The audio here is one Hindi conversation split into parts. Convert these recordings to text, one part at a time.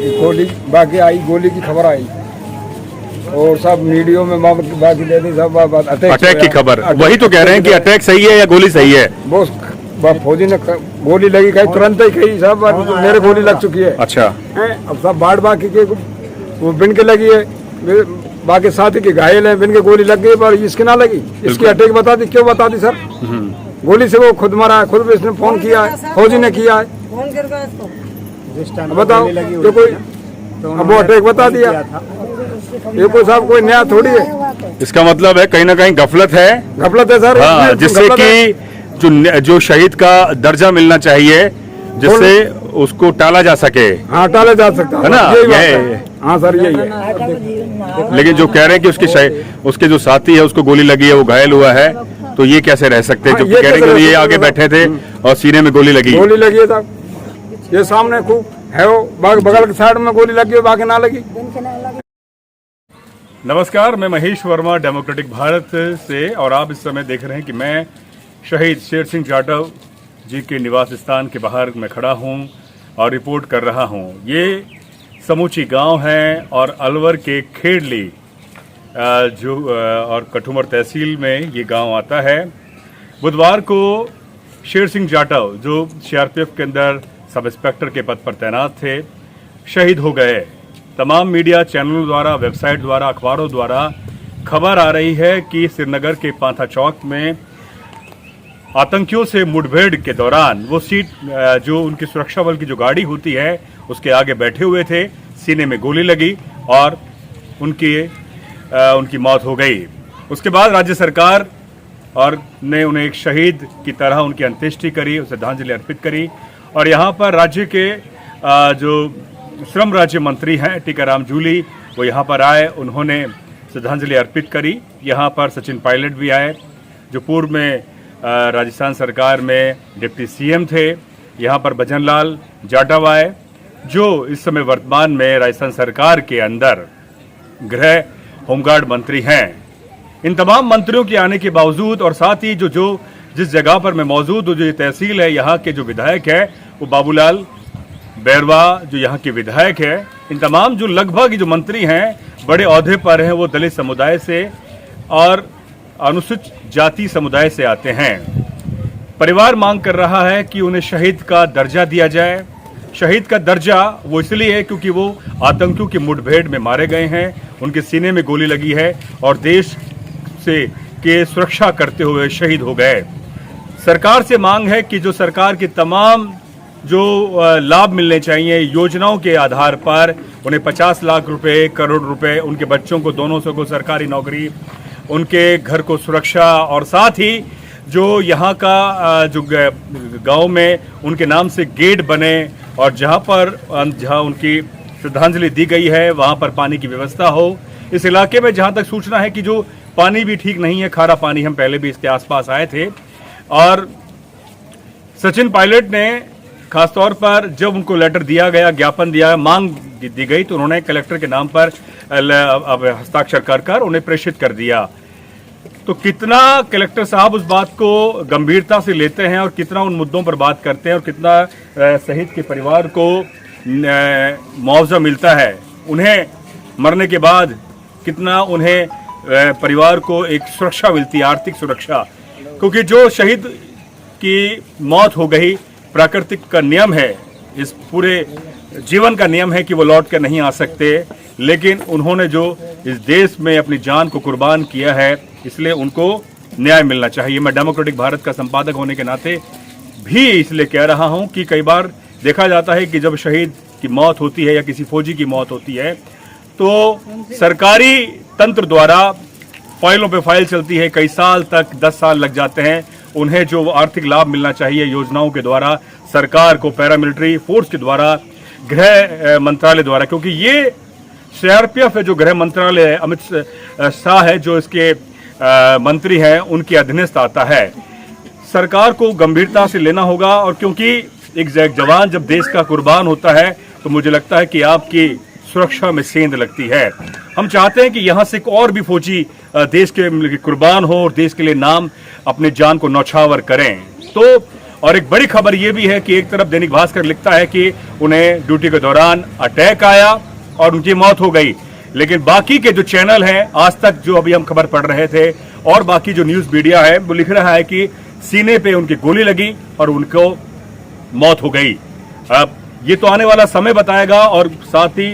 गोली बाकी आई, गोली की खबर आई और सब मीडिया में बाकी दे दी सब अटैक की खबर। वही तो कह रहे हैं कि अटैक सही है या गोली सही है। वो फौजी ने गोली लगी, कहीं तुरंत ही कही सब मेरे गोली लग चुकी है। अच्छा, अब सब बाढ़ बाकी के वो बिन के लगी है, बाकी साथी के घायल है, बिन के गोली लग गई पर इसकी ना लगी। इसकी अटैक बता दी, क्यों बता दी सर? गोली से वो खुद मरा है, खुद भी इसने फोन किया है, फौजी ने किया है। बताओ जो कोई अब वो अटैक बता दिया, ये कोई साहब कोई नया थोड़ी है। इसका मतलब है कहीं ना कहीं गफलत है। गफलत है सर। हाँ, जिससे कि जो शहीद का दर्जा मिलना चाहिए, जिससे उसको टाला जा सके। हाँ, टाला जा सकता है ना, यही। हाँ सर, यही है। लेकिन जो कह रहे हैं कि उसके जो साथी है उसको गोली लगी है, वो घायल हुआ है, तो ये कैसे रह सकते हैं? जो कह रहे हैं कि ये आगे बैठे थे और सीने में गोली लगी है साहब। ये सामने खूब है, वो बगल के साइड में गोली लगी, बाकी ना लगी। नमस्कार, मैं महेश वर्मा, डेमोक्रेटिक भारत से, और आप इस समय देख रहे हैं कि मैं शहीद शेर सिंह जाटव जी के निवास स्थान के बाहर मैं खड़ा हूं और रिपोर्ट कर रहा हूं। ये समूची गांव है और अलवर के खेड़ली जो और कठुमर तहसील में ये गांव आता है। बुधवार को शेर सिंह जाटव, जो सीआरपीएफ के अंदर सब इंस्पेक्टर के पद पर तैनात थे, शहीद हो गए। तमाम मीडिया चैनलों द्वारा, वेबसाइट द्वारा, अखबारों द्वारा खबर आ रही है कि श्रीनगर के पांथा चौक में आतंकियों से मुठभेड़ के दौरान वो सीट जो उनकी सुरक्षा बल की जो गाड़ी होती है उसके आगे बैठे हुए थे, सीने में गोली लगी और उनकी मौत हो गई। उसके बाद राज्य सरकार ने उन्हें एक शहीद की तरह उनकी अंत्येष्टि करी, उसे श्रद्धांजलि अर्पित करी। और यहाँ पर राज्य के जो श्रम राज्य मंत्री हैं टीकाराम जूली, वो यहाँ पर आए, उन्होंने श्रद्धांजलि अर्पित करी। यहाँ पर सचिन पायलट भी आए, जो पूर्व में राजस्थान सरकार में डिप्टी सीएम थे। यहाँ पर भजन लाल जाटव आए, जो इस समय वर्तमान में राजस्थान सरकार के अंदर गृह होमगार्ड मंत्री हैं। इन तमाम मंत्रियों के आने के बावजूद और साथ ही जो जिस जगह पर मैं मौजूद हूँ, जो ये तहसील है, यहाँ के जो विधायक है वो बाबूलाल बैरवा, जो यहाँ के विधायक है, इन तमाम जो लगभग जो मंत्री हैं बड़े ओहदे पर हैं, वो दलित समुदाय से और अनुसूचित जाति समुदाय से आते हैं। परिवार मांग कर रहा है कि उन्हें शहीद का दर्जा दिया जाए। शहीद का दर्जा वो इसलिए है क्योंकि वो आतंकियों की मुठभेड़ में मारे गए हैं, उनके सीने में गोली लगी है और देश के सुरक्षा करते हुए शहीद हो गए। सरकार से मांग है कि जो सरकार के तमाम जो लाभ मिलने चाहिए योजनाओं के आधार पर, उन्हें 50 लाख रुपए, करोड़ रुपए, उनके बच्चों को, दोनों को सरकारी नौकरी, उनके घर को सुरक्षा, और साथ ही जो यहाँ का जो गांव में उनके नाम से गेट बने और जहाँ उनकी श्रद्धांजलि दी गई है वहाँ पर पानी की व्यवस्था हो। इस इलाके में जहाँ तक सूचना है कि जो पानी भी ठीक नहीं है, खारा पानी, हम पहले भी इसके आसपास आए थे। और सचिन पायलट ने खासतौर पर जब उनको लेटर दिया गया, ज्ञापन दिया, मांग दी गई, तो उन्होंने कलेक्टर के नाम पर अब हस्ताक्षर कर उन्हें प्रेषित कर दिया। तो कितना कलेक्टर साहब उस बात को गंभीरता से लेते हैं और कितना उन मुद्दों पर बात करते हैं और कितना शहीद के परिवार को मुआवजा मिलता है, उन्हें मरने के बाद कितना उन्हें परिवार को एक सुरक्षा मिलती है, आर्थिक सुरक्षा। क्योंकि जो शहीद की मौत हो गई, प्राकृतिक का नियम है, इस पूरे जीवन का नियम है कि वो लौट कर नहीं आ सकते, लेकिन उन्होंने जो इस देश में अपनी जान को कुर्बान किया है, इसलिए उनको न्याय मिलना चाहिए। मैं डेमोक्रेटिक भारत का संपादक होने के नाते भी इसलिए कह रहा हूं कि कई बार देखा जाता है कि जब शहीद की मौत होती है या किसी फौजी की मौत होती है तो सरकारी तंत्र द्वारा फाइलों पे फाइल चलती है, कई साल तक, 10 साल लग जाते हैं। उन्हें जो आर्थिक लाभ मिलना चाहिए योजनाओं के द्वारा, सरकार को, पैरामिलिट्री फोर्स के द्वारा, गृह मंत्रालय द्वारा, क्योंकि ये सीआरपीएफ है जो गृह मंत्रालय है, अमित शाह है जो इसके मंत्री हैं, उनके अधीनस्थ आता है। सरकार को गंभीरता से लेना होगा, और क्योंकि एक जवान जब देश का कुर्बान होता है तो मुझे लगता है कि आपकी सुरक्षा में सेंध लगती है। हम चाहते हैं कि यहाँ से और भी फौजी देश के कुर्बान हो और देश के लिए नाम, अपने जान को न्यौछावर करें। तो और एक बड़ी खबर यह भी है कि एक तरफ दैनिक भास्कर लिखता है कि उन्हें ड्यूटी के दौरान अटैक आया और उनकी मौत हो गई, लेकिन बाकी के जो चैनल हैं, आज तक जो अभी हम खबर पढ़ रहे थे और बाकी जो न्यूज मीडिया है वो लिख रहा है कि सीने पे उनकी गोली लगी और उनको मौत हो गई। अब ये तो आने वाला समय बताएगा और साथ ही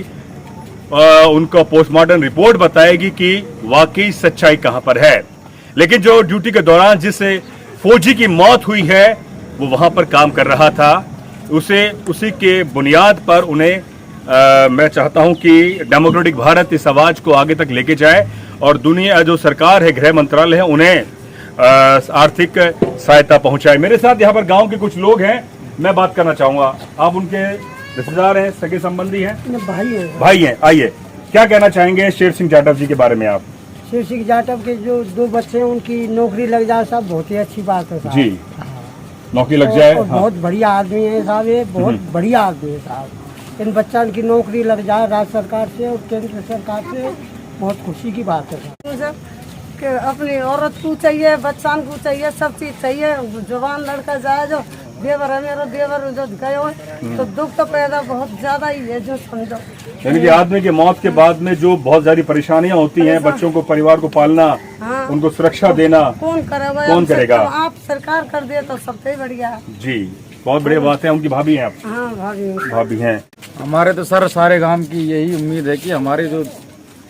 उनका पोस्टमार्टम रिपोर्ट बताएगी कि वाकई सच्चाई कहां पर है। लेकिन जो ड्यूटी के दौरान जिस फौजी की मौत हुई है वो वहां पर काम कर रहा था, उसी के बुनियाद पर उन्हें मैं चाहता हूं कि डेमोक्रेटिक भारत इस आवाज को आगे तक लेके जाए और दुनिया जो सरकार है, गृह मंत्रालय है, उन्हें आर्थिक सहायता पहुंचाए। मेरे साथ यहाँ पर गांव के कुछ लोग हैं, मैं बात करना चाहूंगा। आप उनके रिश्तेदार हैं, सगे संबंधी हैं? भाई हैं। आइए, क्या कहना चाहेंगे शेर सिंह जाटव जी के बारे में आप? शेर सिंह जाटव के जो 2 बच्चे हैं उनकी नौकरी लग जाए साहब, बहुत ही अच्छी बात है साहब जी। नौकरी लग जाए, बहुत बढ़िया आदमी है साहब, ये बहुत बढ़िया आदमी है साहब। इन बच्चों की नौकरी लग जाए राज्य सरकार से और केंद्र सरकार से, बहुत खुशी की बात है साहब। कि अपनी औरत को चाहिए, बच्चान को चाहिए, सब चीज चाहिए। जवान लड़का जाए, जो देवर है मेरा देवर जो गए तो दुख तो पैदा बहुत ज्यादा ही है, जो समझो। यानी कि आदमी की मौत के बाद में जो बहुत सारी परेशानियां होती हैं, बच्चों को, परिवार को पालना, हाँ। उनको सुरक्षा देना, कौन करेगा? कौन करेगा? आप सरकार कर दे तो सबसे बढ़िया है जी। बहुत बढ़िया बात है। उनकी भाभी हैं आप? हाँ भाभी हैं। हमारे तो सर सारे गांव की यही उम्मीद है कि हमारे जो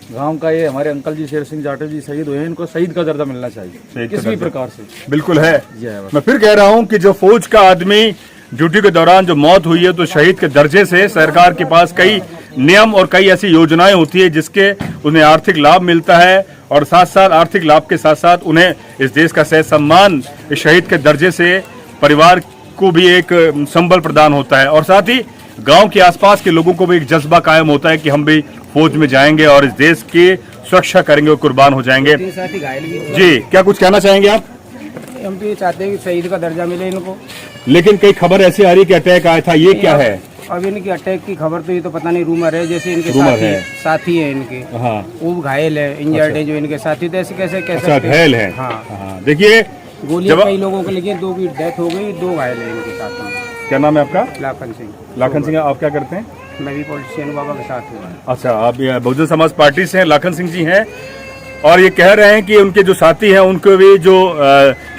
गांव का ये हमारे अंकल जी शेर सिंह जाटव जी शहीद हुए हैं, इनको शहीद का दर्जा मिलना चाहिए किसी भी प्रकार से। बिल्कुल है। बस। मैं फिर कह रहा हूं कि जो फौज का आदमी ड्यूटी के दौरान जो मौत हुई है, तो शहीद के दर्जे से सरकार के पास कई नियम और कई ऐसी योजनाएं होती है जिसके उन्हें आर्थिक लाभ मिलता है और साथ साथ आर्थिक लाभ के साथ साथ उन्हें इस देश का सह सम्मान इस शहीद के दर्जे से परिवार को भी एक संबल प्रदान होता है और साथ ही गांव के आसपास के लोगों को भी एक जज्बा कायम होता है कि हम भी फौज में जाएंगे और इस देश की सुरक्षा करेंगे और कुर्बान हो जाएंगे। जी, क्या कुछ कहना चाहेंगे आप? हम तो ये चाहते हैं कि शहीद का दर्जा मिले इनको, लेकिन कई खबर ऐसी आ रही है कि अटैक आया था, ये क्या है? अब इनकी अटैक की खबर तो ये तो पता नहीं, रूमर है। जैसे इनके साथी है इनके, हाँ, वो घायल है, इंजर्ड है जो इनके साथी, तो ऐसे कैसे अच्छा घायल है? हाँ। देखिए, गोलियां कई लोगों को लगी, 2 की डेथ हो गई, 2 घायल है इनके साथ में। क्या नाम है आपका? लाखन सिंह। लाखन सिंह, आप क्या करते हैं? मैं भी पॉलिटिशियन बाबा के साथ हूँ। अच्छा, आप बहुजन समाज पार्टी से हैं। लाखन सिंह जी हैं और ये कह रहे हैं कि उनके जो साथी हैं उनको भी जो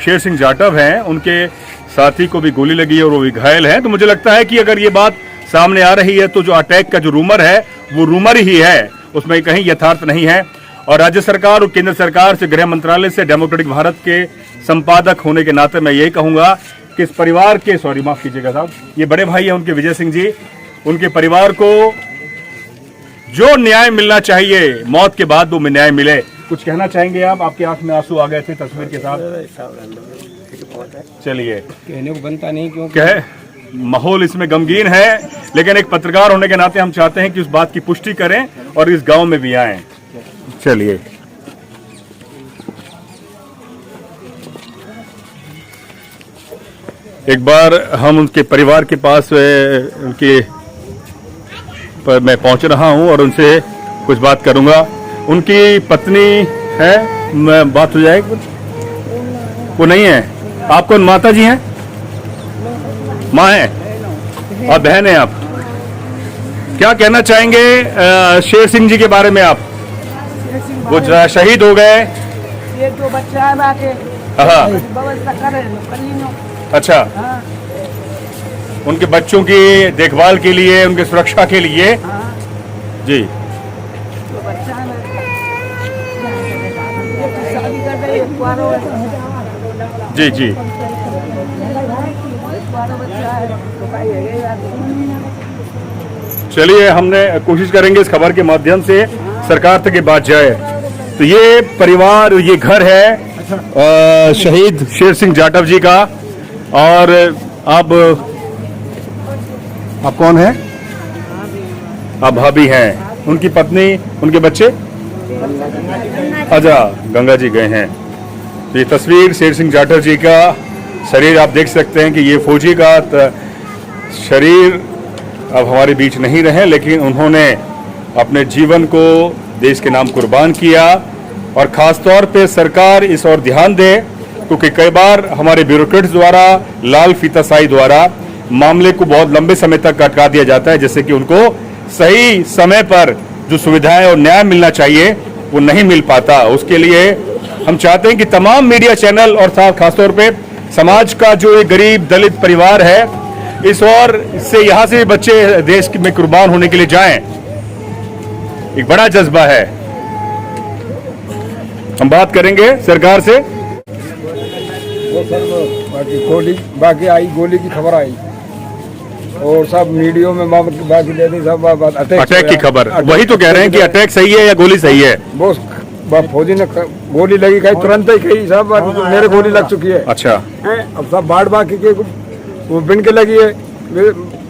शेर सिंह जाटव हैं उनके साथी को भी गोली लगी है और वो भी घायल है। तो मुझे लगता है कि अगर ये बात सामने आ रही है तो जो अटैक का जो रूमर है वो रूमर ही है, उसमें कहीं यथार्थ नहीं है। और राज्य सरकार और केंद्र सरकार से, गृह मंत्रालय से, डेमोक्रेटिक भारत के संपादक होने के नाते मैं यही कहूंगा कि इस परिवार के, सॉरी माफ कीजिएगा साहब, ये बड़े भाई हैं उनके विजय सिंह जी, उनके परिवार को जो न्याय मिलना चाहिए मौत के बाद वो न्याय मिले। कुछ कहना चाहेंगे आप? आपकी आंख में आंसू आ गए थे तस्वीर के साथ। चलिए, कहने को बनता नहीं क्यों कहे, माहौल इसमें गमगीन है, लेकिन एक पत्रकार होने के नाते हम चाहते हैं कि उस बात की पुष्टि करें और इस गांव में भी आएं। चलिए, एक बार हम उनके परिवार के पास उनके पर मैं पहुंच रहा हूं और उनसे कुछ बात करूंगा। उनकी पत्नी है, मैं बात हो जाएगी? वो नहीं है। आप कौन माता जी हैं? माँ है और बहन है आप। क्या कहना चाहेंगे शेर सिंह जी के बारे में आप? वो शहीद हो गए। ये 2 बच्चे हैं बाकी, हाँ, व्यवस्था करे लो। अच्छा, उनके बच्चों की देखभाल के लिए, उनकी सुरक्षा के लिए। जी, जी जी, चलिए, हमने कोशिश करेंगे इस खबर के माध्यम से सरकार तक ये बात जाए। तो ये परिवार, ये घर है शहीद शेर सिंह जाटव जी का। और आप कौन हैं? आप भाभी हैं, उनकी पत्नी, उनके बच्चे? अच्छा, गंगा जी गए हैं। तो ये तस्वीर शेर सिंह जाटव जी का शरीर आप देख सकते हैं कि ये फौजी का शरीर अब हमारे बीच नहीं रहे, लेकिन उन्होंने अपने जीवन को देश के नाम कुर्बान किया। और खास तौर पे सरकार इस और ध्यान दे क्योंकि कई बार हमारे ब्यूरोक्रेट्स द्वारा लाल फीताशाही द्वारा मामले को बहुत लंबे समय तक अटका दिया जाता है, जिससे कि उनको सही समय पर जो सुविधाएं और न्याय मिलना चाहिए वो नहीं मिल पाता। उसके लिए हम चाहते हैं कि तमाम मीडिया चैनल और खासतौर पे समाज का जो एक गरीब दलित परिवार है, इस और से यहाँ से बच्चे देश में कुर्बान होने के लिए जाएं, एक बड़ा जज्बा है। हम बात करेंगे सरकार से। वो सर बाकी गोली बाकी आई, गोली की खबर आई और सब मीडिया में बाकी दे दी सब अटैक की खबर। वही तो कह रहे हैं कि अटैक सही है या गोली सही है। वो फौजी ने गोली लगी, कहीं तुरंत ही कही सब मेरे गोली लग चुकी है। अच्छा, अब सब बाकी के वो बिन के लगी है,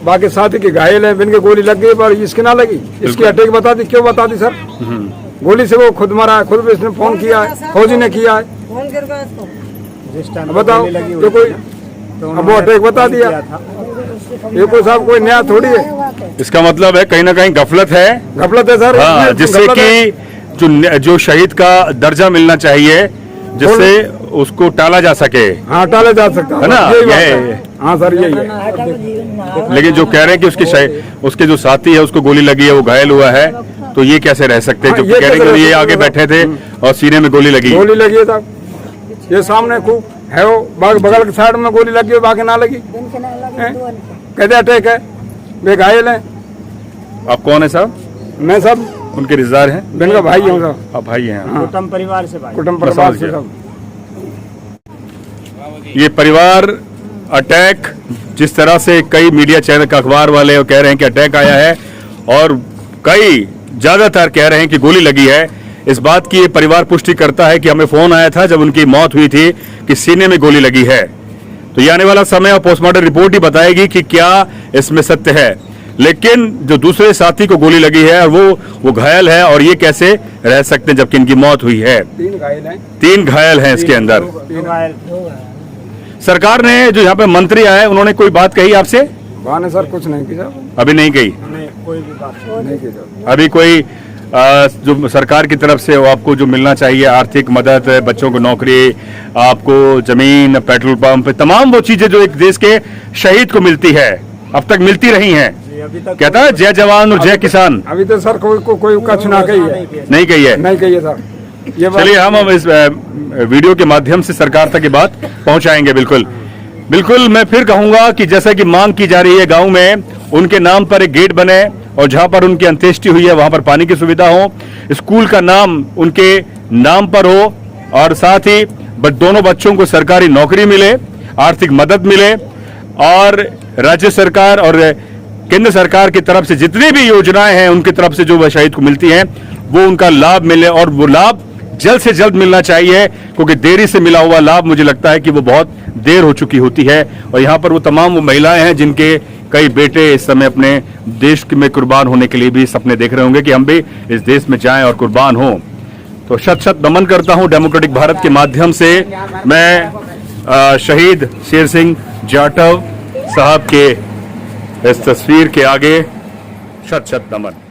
बाकी साथी के घायल है, बिन के गोली लग गई पर इसकी ना लगी। इसकी अटैक बता दी, क्यों बता दी सर? गोली से वो खुद मरा है, खुद भी इसने फोन किया है, फौजी ने किया है। फोन गिर गया इसको। बताओ जो कोई अब वो अटैक बता दिया, ये कोई साहब कोई नया थोड़ी है। इसका मतलब है कहीं ना कहीं गफलत है। गफलत है सर। हाँ, जिससे कि जो शहीद का दर्जा मिलना चाहिए, जिससे उसको टाला जा सके। हाँ, टाला जा सकता है ना, यही। हाँ सर, यही है। लेकिन जो कह रहे हैं कि उसके जो साथी है उसको गोली लगी है, वो घायल हुआ है, तो ये कैसे रह सकते हैं? हाँ, जो कह रहे हैं कि ये आगे बैठे थे और सीने में गोली लगी है साहब। ये सामने खूब है, वो बगल के साइड में गोली लगी, बाकी ना लगी। कहते अटैक है, वे घायल है। आप कौन है साहब? मैं सब उनके रिश्तेदार हैं, बहन का भाई हूँ साहब। आप भाई हैं? कुटुंब परिवार से सब। ये परिवार अटैक, जिस तरह से कई मीडिया चैनल का अखबार वाले कह रहे हैं कि अटैक आया है और कई ज्यादातर कह रहे हैं कि गोली लगी है, इस बात की ये परिवार पुष्टि करता है कि हमें फोन आया था जब उनकी मौत हुई थी कि सीने में गोली लगी है। तो ये आने वाला समय और पोस्टमार्टम रिपोर्ट ही बताएगी कि क्या इसमें सत्य है। लेकिन जो दूसरे साथी को गोली लगी है और वो घायल है, और ये कैसे रह सकते हैं जबकि इनकी मौत हुई है? 3 घायल हैं इसके अंदर। सरकार ने जो यहाँ पे मंत्री आए, उन्होंने कोई बात कही आपसे? ने सर कुछ नहीं किया, अभी नहीं कही। कोई भी बात नहीं की। अभी कोई जो सरकार की तरफ से आपको जो मिलना चाहिए, आर्थिक मदद, बच्चों को नौकरी, आपको जमीन, पेट्रोल पंप, तमाम वो चीजें जो एक देश के शहीद को मिलती है, अब तक मिलती रही हैं। कहता है जय जवान और जय किसान। अभी तो सर कोई कछ ना कही है, नहीं कही है, नहीं कही है सर। चलिए हम इस वीडियो के माध्यम से सरकार तक ये बात पहुंचाएंगे। बिल्कुल मैं फिर कहूंगा कि जैसा कि मांग की जा रही है, गांव में उनके नाम पर एक गेट बने और जहां पर उनकी अंत्येष्टि हुई है वहां पर पानी की सुविधा हो, स्कूल का नाम उनके नाम पर हो, और साथ ही दोनों बच्चों को सरकारी नौकरी मिले, आर्थिक मदद मिले, और राज्य सरकार और केंद्र सरकार की तरफ से जितनी भी योजनाएं हैं उनकी तरफ से जो शहीद को मिलती हैं वो उनका लाभ मिले, और वो लाभ जल्द से जल्द मिलना चाहिए, क्योंकि देरी से मिला हुआ लाभ मुझे लगता है कि वो बहुत देर हो चुकी होती है। और यहाँ पर वो तमाम वो महिलाएं हैं जिनके कई बेटे इस समय अपने देश में कुर्बान होने के लिए भी सपने देख रहे होंगे कि हम भी इस देश में जाएं और कुर्बान हों। तो शत शत नमन करता हूं डेमोक्रेटिक भारत के माध्यम से। मैं शहीद शेर सिंह जाटव साहब के इस तस्वीर के आगे शत शत नमन।